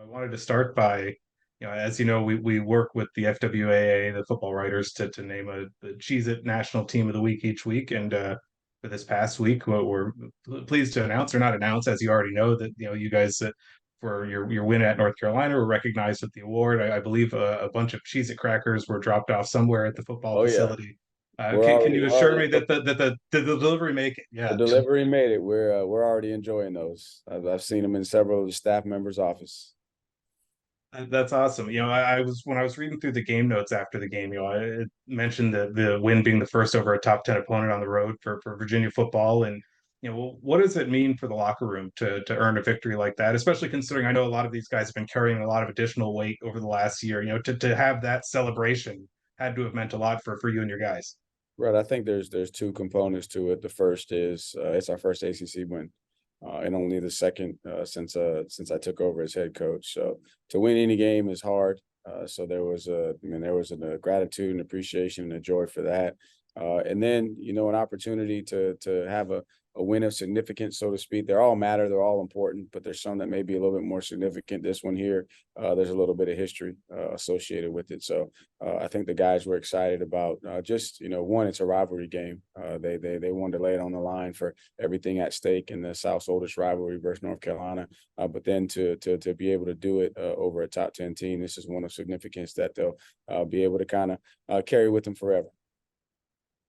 I wanted to start by, as you know, we work with the FWAA, the football writers, to name the Cheez It National Team of the Week each week. And for this past week, what we're pleased to announce, or not announce, as you already know, that you guys for your win at North Carolina were recognized with the award. I believe a bunch of Cheez It crackers were dropped off somewhere at the football Oh yeah, facility. Can you we're assure already me that the delivery make it? the Yeah. delivery made it. We're already enjoying those. I've seen them in several of the staff members' office. That's awesome. I was when I was reading through the game notes after the game, it mentioned the win being the first over a top 10 opponent on the road for Virginia football. And, what does it mean for the locker room to earn a victory like that, especially considering I know a lot of these guys have been carrying a lot of additional weight over the last year, to have that celebration had to have meant a lot for you and your guys. Right. I think there's two components to it. The first is it's our first ACC win, and only the second since I took over as head coach. So to win any game is hard. So there was a gratitude and appreciation and a joy for that. And then an opportunity to have a win of significance, so to speak. They all matter. They're all important, but there's some that may be a little bit more significant. This one here, there's a little bit of history associated with it. So I think the guys were excited about just one. It's a rivalry game. They wanted to lay it on the line for everything at stake in the South's oldest rivalry versus North Carolina. But then to be able to do it over a top 10 team, this is one of significance that they'll be able to kind of carry with them forever.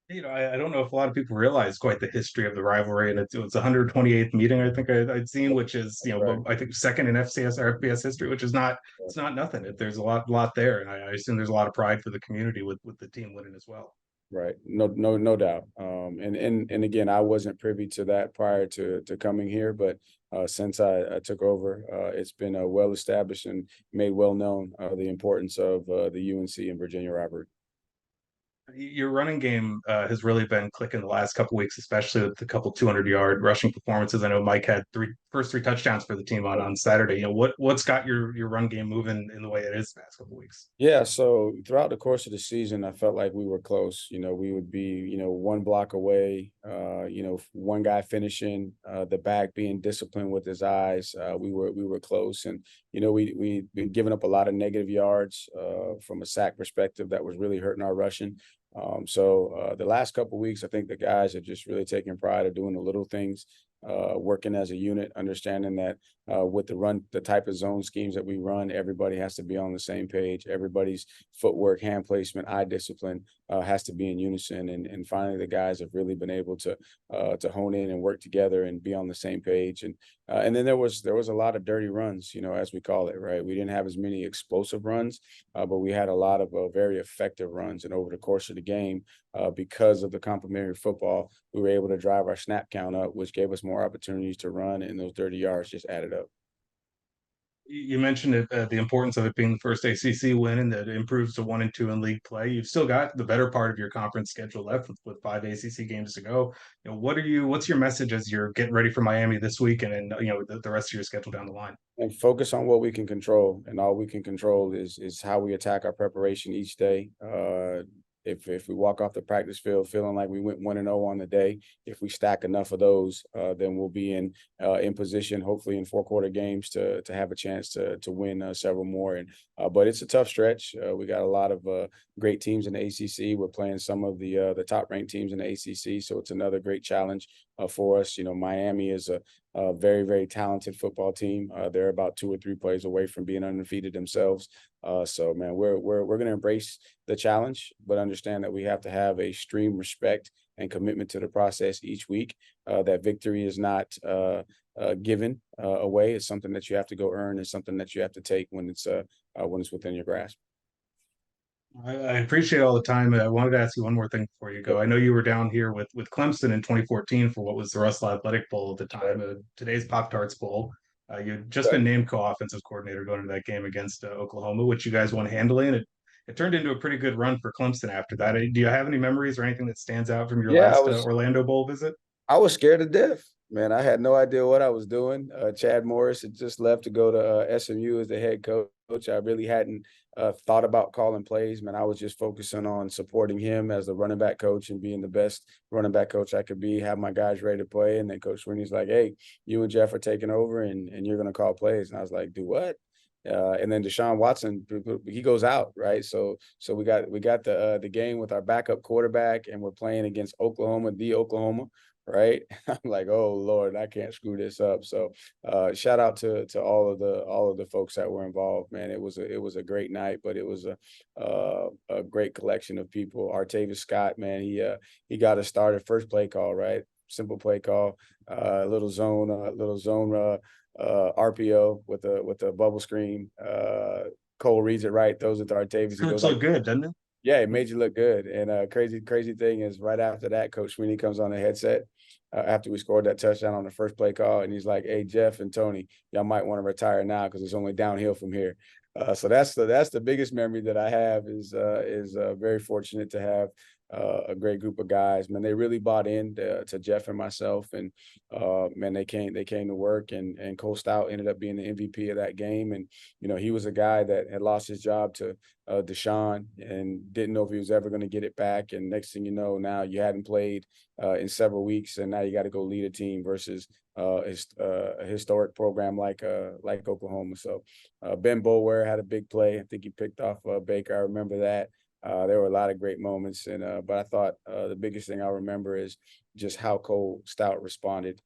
I don't know if a lot of people realize quite the history of the rivalry, and it's 128th meeting I think I'd seen, which is Right. I think second in FCS or FBS history, which is not it's not nothing. There's a lot there, and I assume there's a lot of pride for the community with the team winning as well. Right. No doubt. And again, I wasn't privy to that prior to coming here, but since I took over, it's been well established and made well known the importance of the UNC and Virginia rivalry. Your running game has really been clicking the last couple weeks, especially with the couple 200-yard rushing performances. I know Mike had first three touchdowns for the team on Saturday. What's got your run game moving in the way it is the past couple weeks? Yeah, so throughout the course of the season, I felt like we were close. We would be, one block away, one guy finishing, the back being disciplined with his eyes. We were close. And, we've been giving up a lot of negative yards from a sack perspective that was really hurting our rushing. So the last couple of weeks, I think the guys have just really taken pride of doing the little things, working as a unit, understanding that with the type of zone schemes that we run, everybody has to be on the same page. Everybody's footwork, hand placement, eye discipline has to be in unison. And finally, the guys have really been able to hone in and work together and be on the same page. And then there was a lot of dirty runs, as we call it, right? We didn't have as many explosive runs, but we had a lot of very effective runs. And over the course of the game, because of the complementary football, we were able to drive our snap count up, which gave us more opportunities to run, and those dirty yards just added up. You mentioned it, the importance of it being the first ACC win, and that it improves to 1-2 in league play. You've still got the better part of your conference schedule left with five ACC games to go. What's your message as you're getting ready for Miami this week, and then the rest of your schedule down the line? And focus on what we can control, and all we can control is how we attack our preparation each day. If we walk off the practice field feeling like we went 1-0 on the day, if we stack enough of those, then we'll be in position, hopefully in four-quarter games, to have a chance to win several more. And but it's a tough stretch. We got a lot of great teams in the ACC. We're playing some of the top-ranked teams in the ACC, so it's another great challenge for us. Miami is a very, very talented football team. They're about 2 or 3 plays away from being undefeated themselves. So man, we're going to embrace the challenge, but understand that we have to have a extreme respect and commitment to the process each week. That victory is not given away. It's something that you have to go earn. It's something that you have to take when it's within your grasp. I appreciate all the time. I wanted to ask you one more thing before you go. Yep. I know you were down here with Clemson in 2014 for what was the Russell Athletic Bowl at the Right. time, today's Pop Tarts Bowl. You'd just Right. been named co-offensive coordinator going into that game against Oklahoma, which you guys won handily, and it turned into a pretty good run for Clemson after that. Do you have any memories or anything that stands out from your Yeah, last Orlando Bowl visit? I was scared to death, man. I had no idea what I was doing. Chad Morris had just left to go to SMU as the head coach. I really hadn't thought about calling plays, man. I was just focusing on supporting him as the running back coach and being the best running back coach I could be, have my guys ready to play. And then Coach Sweeney's like, "Hey, you and Jeff are taking over and you're going to call plays." And I was like, "Do what?" And then Deshaun Watson, he goes out, right? So we got the game with our backup quarterback, and we're playing against Oklahoma, the Oklahoma, right? I'm like, oh Lord, I can't screw this up. So shout out to all of the folks that were involved, man. It was a great night, but it was a great collection of people. Artavis Scott, man, he got us started first play call, right? Simple play call, RPO with a bubble screen. Cole reads it right, throws it to Artavis. He goes It's like, look good, doesn't it? yeah, it made you look good. And crazy thing is, right after that, Coach Sweeney comes on the headset after we scored that touchdown on the first play call, and he's like, "Hey, Jeff and Tony, y'all might want to retire now because it's only downhill from here." So that's the biggest memory that I have is very fortunate to have a great group of guys. Man, they really bought in to Jeff and myself, and man, they came to work, and Cole Stout ended up being the MVP of that game. And he was a guy that had lost his job to Deshaun and didn't know if he was ever going to get it back. And next thing you know, now you hadn't played in several weeks, and now you got to go lead a team versus a historic program like Oklahoma. So Ben Boulware had a big play. I think he picked off Baker. I remember that. There were a lot of great moments, and but I thought the biggest thing I remember is just how Cole Stout responded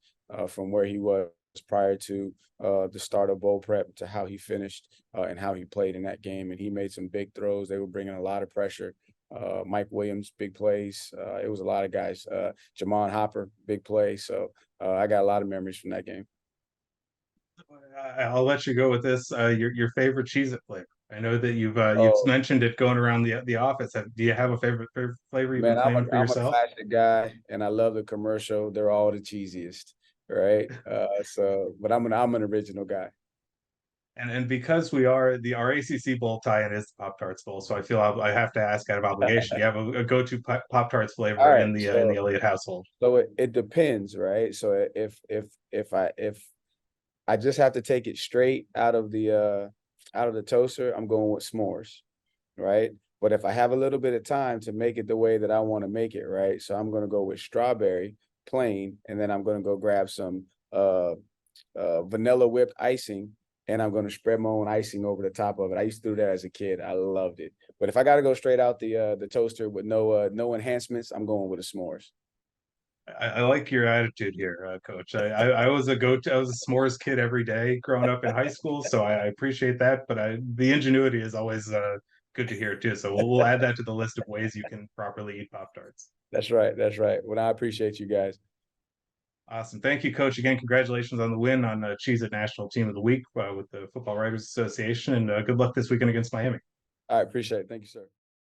from where he was prior to the start of bowl prep to how he finished and how he played in that game. And he made some big throws. They were bringing a lot of pressure. Mike Williams, big plays. It was a lot of guys. Jamon Hopper, big play. So I got a lot of memories from that game. I'll let you go with this. Your favorite Cheez-It flavor. I know that you've Oh mentioned it going around the office. Do you have a favorite flavor you've been man, I'm claiming for a I'm a yourself? classic guy, and I love the commercial. They're all the cheesiest, right? But I'm an original guy. And because we are our ACC bowl tie-in is the Pop Tarts Bowl, so I feel I have to ask out of obligation. Do you have a go-to Pop Tarts All flavor right, in the Elliott household? so it depends, right? So if I just have to take it straight out of the toaster, I'm going with s'mores, right? But if I have a little bit of time to make it the way that I want to make it, right? So I'm going to go with strawberry plain, and then I'm going to go grab some vanilla whipped icing, and I'm going to spread my own icing over the top of it. I used to do that as a kid. I loved it. But if I got to go straight out the toaster with no enhancements, I'm going with the s'mores. I like your attitude here, Coach. I was I was a s'mores kid every day growing up in high school, so I appreciate that. But the ingenuity is always good to hear too. So we'll add that to the list of ways you can properly eat Pop Tarts. That's right. That's right. Well, I appreciate you guys. Awesome. Thank you, Coach. Again, congratulations on the win on Cheez It National Team of the Week with the Football Writers Association, and good luck this weekend against Miami. I appreciate it. Thank you, sir.